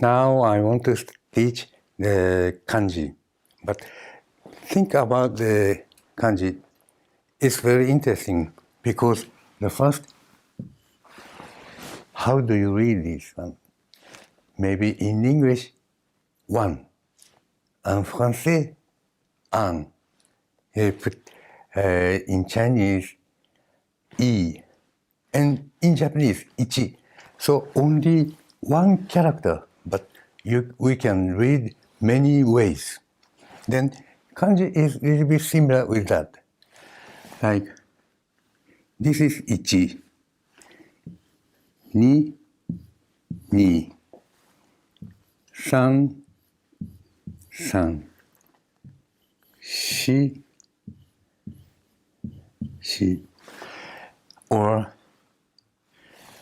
now I want to teach the kanji. But think about the kanji. It's very interesting because the first, how do you read this one? Maybe in English, one. En français, un. In Chinese, i. And in Japanese, ichi. So only one character, but we can read many ways. Then kanji is a little bit similar with that. Like, this is ichi. Ni, ni. San, san. Shi, shi. Or,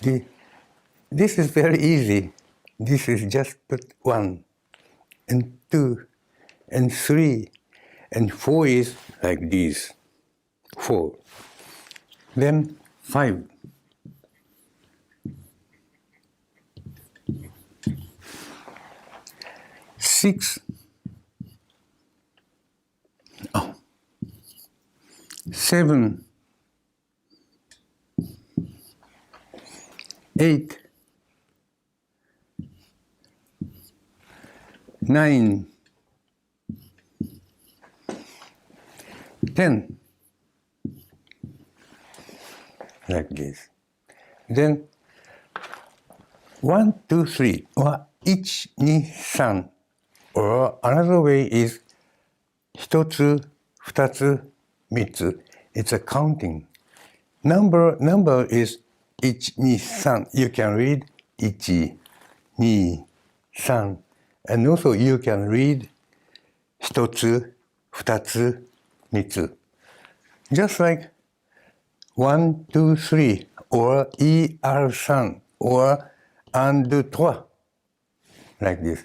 this is very easy. This is just put 1, and 2, and 3, and 4 is like this. 4. Then 5. Six. Oh. 7. 8. 9. 10. Like this. Then 1, 2, 3. Or 1, 2, 3. Or another way is 1つ、2つ、3つ. It's a counting. Number is 1, 2, 3. You can read 1, 2, 3. And also you can read 1つ、2つ、3つ. Just like 1, 2, 3 or ER3 or 1, 2, 3. Like this.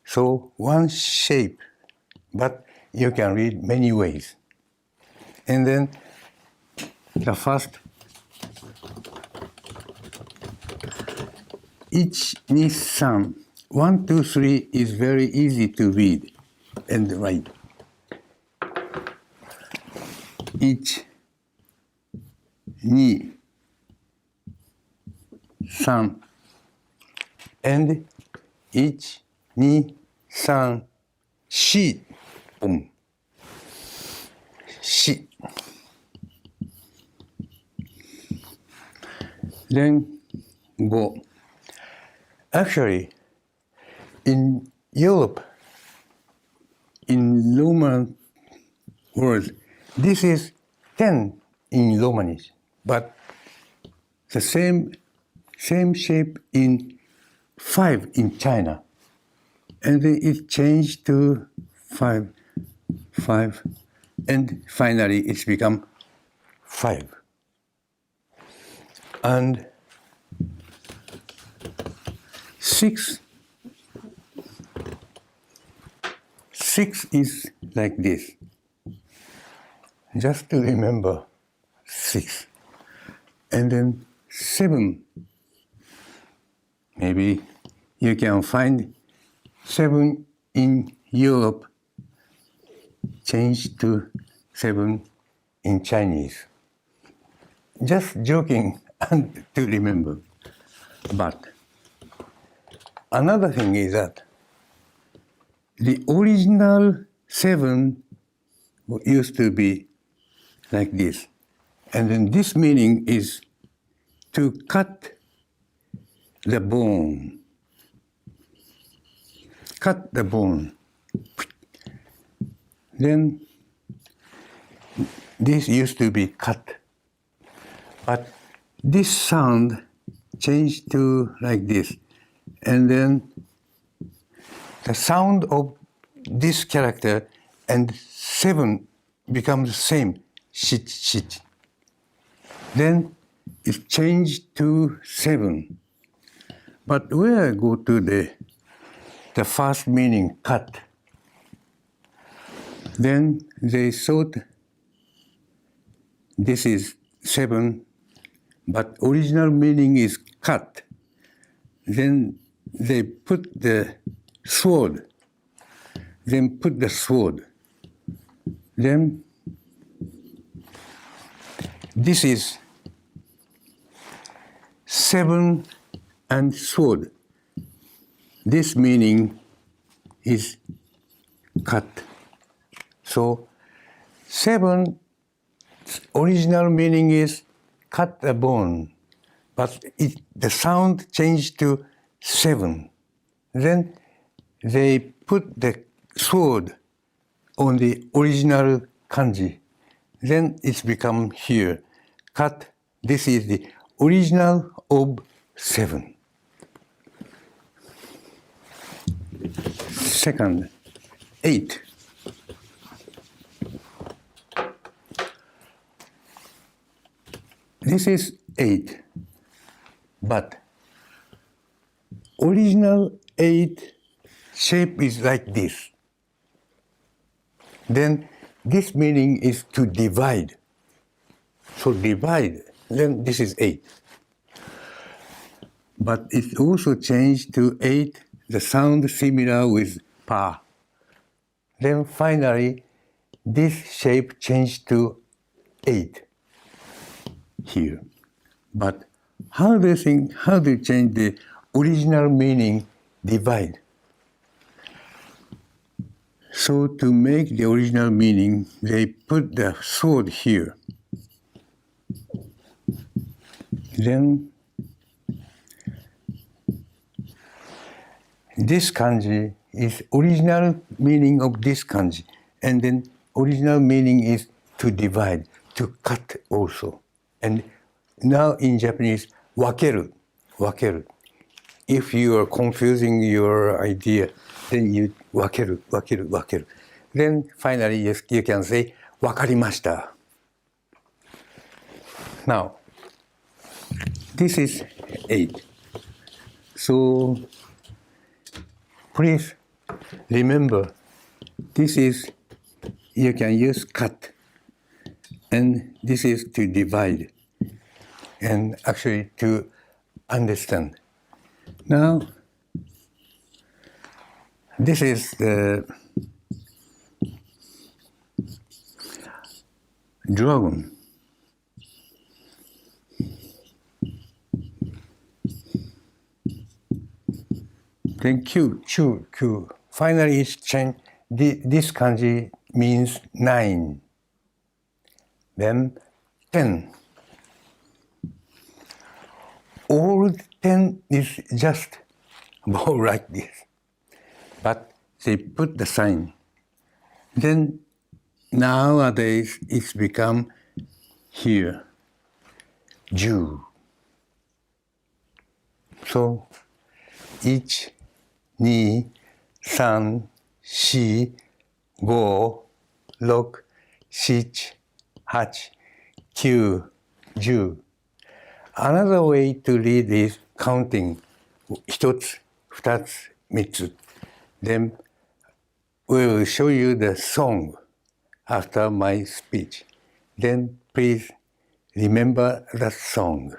So one shape, but you can read many ways. And then the first 1, 2, 3. 1, 2, 3 is very easy to read and write. 1, 2, 3. And 1, 2, 3, 4. Boom. 4. Then 5. Actually, in Europe, in Roman words, this is 10 in Romanese, but the same shape in 5 in China. And then it changed to 5, 5, and finally it's become 5. And 6. 6 is like this. Just to remember 6. And then 7. Maybe you can find 7 in Europe changed to 7 in Chinese. Just joking and to remember. But another thing is that the original 7 used to be like this. And then this meaning is to cut the bone. Cut the bone. Then this used to be cut. But this sound changed to like this. And then the sound of this character and 7 becomes the same. Shit, shit. Then it changed to 7. But when I go to the first meaning, cut, then they thought this is 7, but original meaning is cut. Then they put the sword, then put the sword. Then this is 7 and sword. This meaning is cut. So 7 original meaning is cut a bone, but the sound changed to 7. Then they put the sword on the original kanji. Then it's become here. Cut. This is the original of 7. Second, 8. This is 8, but original 8 shape is like this. Then this meaning is to divide. So divide, then this is 8. But it also changed to 8, the sound similar with pa. Then finally, this shape changed to 8 here. But how do you change the original meaning divide? So to make the original meaning, they put the sword here. Then this kanji is original meaning of this kanji, and then original meaning is to divide, to cut also. And now in Japanese, wakeru, wakeru. If you are confusing your idea, then you wakeru, wakeru, wakeru. Then finally, yes, you can say, wakarimashita. Now, this is 8. So, please remember, this is, you can use cut, and this is to divide, and actually to understand. Now, this is the dragon. Then Q, Q, Q. Finally, it's changed. This kanji means 9. Then 10. All 10 is just about like this. But they put the sign. Then nowadays it's become here, 10. So 1, 2, 3, 4, 5, 6, 7, 8, 9, 10. Another way to read is counting 1, 2, 3. Then we will show you the song after my speech. Then please remember the song.